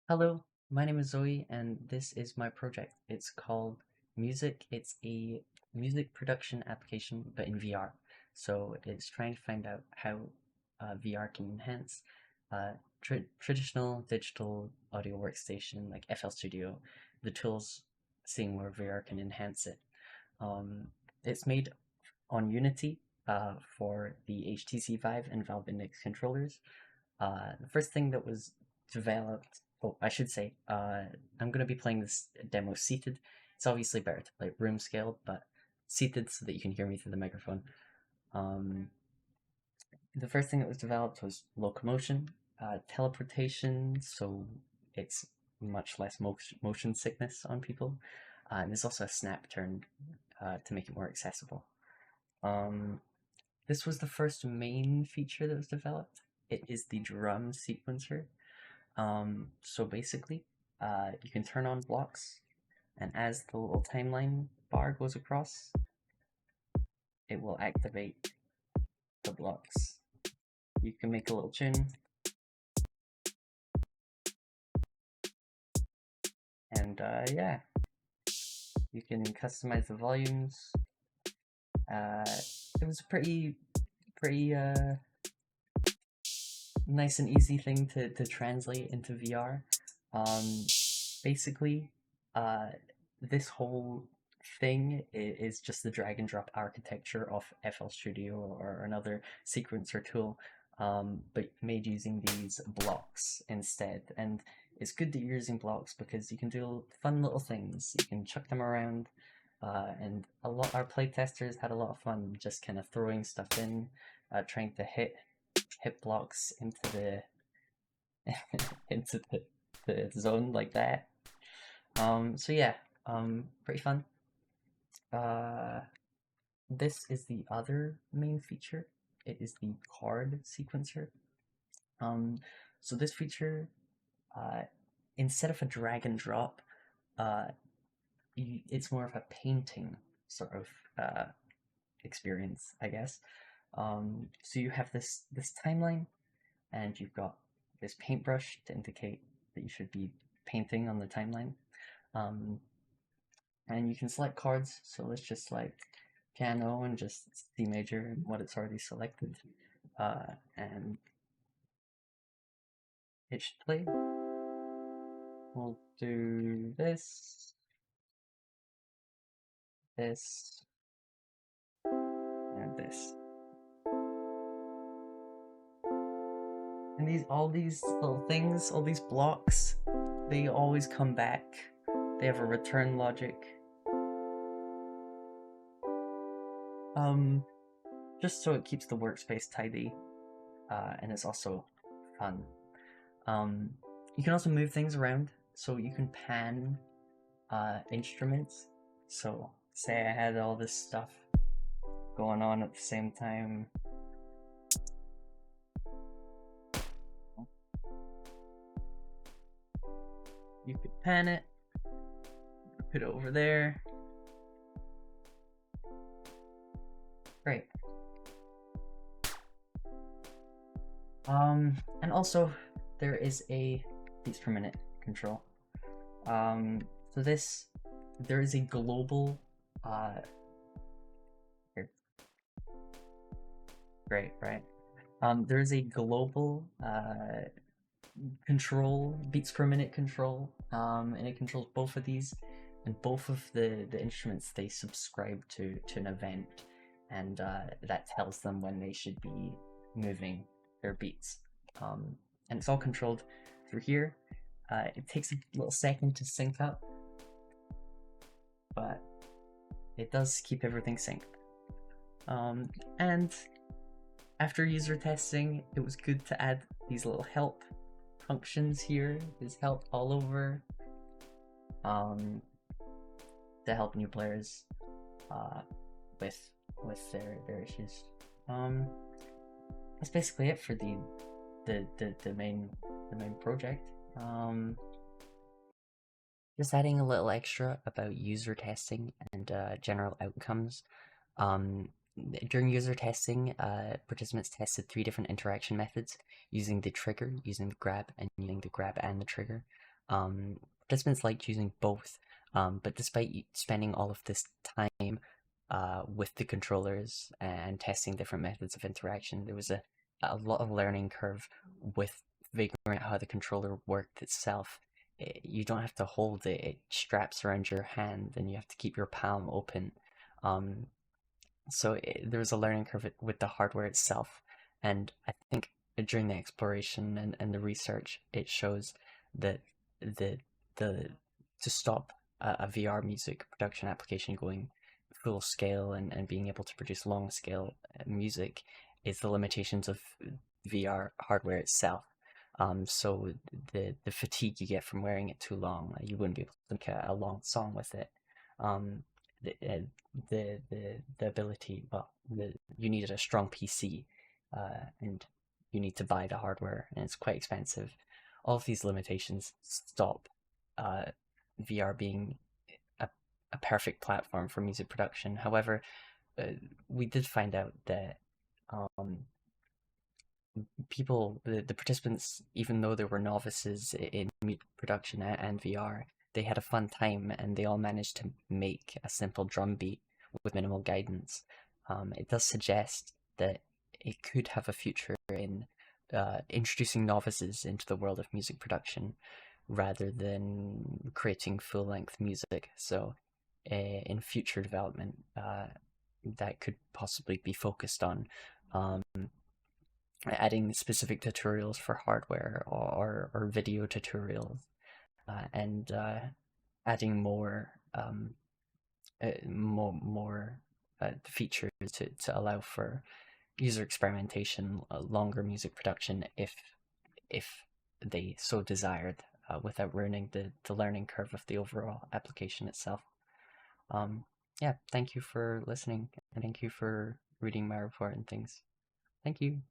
Hello, my name is Zoe, and this is my project. It's called Musyk. It's a music production application, but in VR. So it's trying to find out how VR can enhance traditional digital audio workstation like FL Studio, the tools, seeing where VR can enhance it. Um, it's made on Unity for the HTC Vive and Valve Index controllers. The first thing that was developed, oh, I should say, I'm going to be playing this demo seated. It's obviously better to play room scale, but seated so that you can hear me through the microphone. Um, the first thing that was developed was locomotion, teleportation, so it's much less motion sickness on people. And there's also a snap turn to make it more accessible. Um, this was the first main feature that was developed. It is the drum sequencer. So basically, you can turn on blocks, and as the little timeline bar goes across, it will activate the blocks. You can make a little tune, and yeah, you can customize the volumes. It was a pretty nice and easy thing to translate into VR. Basically, uh, this whole thing is just the drag and drop architecture of FL Studio or another sequencer tool, but made using these blocks instead. And it's good that you're using blocks because you can do fun little things. You can chuck them around, and our playtesters had a lot of fun just kind of throwing stuff in, trying to hit blocks into the into the zone like that. So yeah, pretty fun. Uh, this is the other main feature. It is the card sequencer. Um, so this feature, uh, instead of a drag and drop, uh, it's more of a painting sort of experience, I guess. So you have this timeline, and you've got this paintbrush to indicate that you should be painting on the timeline. Um, and you can select chords. So let's just select piano and just C major and what it's already selected. And it should play. We'll do this, and this. And all these little things, all these blocks, they always come back. They have a return logic. Just so it keeps the workspace tidy, and it's also fun. You can also move things around, so you can pan instruments. So, say I had all this stuff going on at the same time. You could pan it, put it over there. Great. And also there is a beats per minute control. So there is a global here. Great, right? There is a global control, beats per minute control, and it controls both of these, and both of the instruments they subscribe to an event, and that tells them when they should be moving their beats. And it's all controlled through here. It takes a little second to sync up, but it does keep everything synced. And after user testing, it was good to add these little help functions here. There's help all over to help new players with their issues. That's basically it for the main project. Just adding a little extra about user testing and general outcomes. During user testing, participants tested 3 different interaction methods using the trigger, using the grab, and using the grab and the trigger. Participants liked using both, but despite spending all of this time with the controllers and testing different methods of interaction, there was a lot of learning curve with figuring out how the controller worked itself. You don't have to hold it, it straps around your hand, and you have to keep your palm open. Um, there was a learning curve with the hardware itself, and I think during the exploration and the research, it shows that the the to stop a VR music production application going full scale and being able to produce long scale music is the limitations of VR hardware itself. So the fatigue you get from wearing it too long, you wouldn't be able to make a long song with it. Um, the, uh, the ability, well, you needed a strong PC, and you need to buy the hardware, and it's quite expensive. All of these limitations stop uh, VR being a, a perfect platform for music production. However, uh, we did find out that um, the participants, even though they were novices in music production and VR, they had a fun time and they all managed to make a simple drum beat with minimal guidance. It does suggest that it could have a future in introducing novices into the world of music production rather than creating full length music. So, in future development, that could possibly be focused on. Um, Adding specific tutorials for hardware or video tutorials, and adding more features to allow for user experimentation, longer music production if they so desired, without ruining the learning curve of the overall application itself. Um, yeah, thank you for listening and thank you for reading my report and things. Thank you.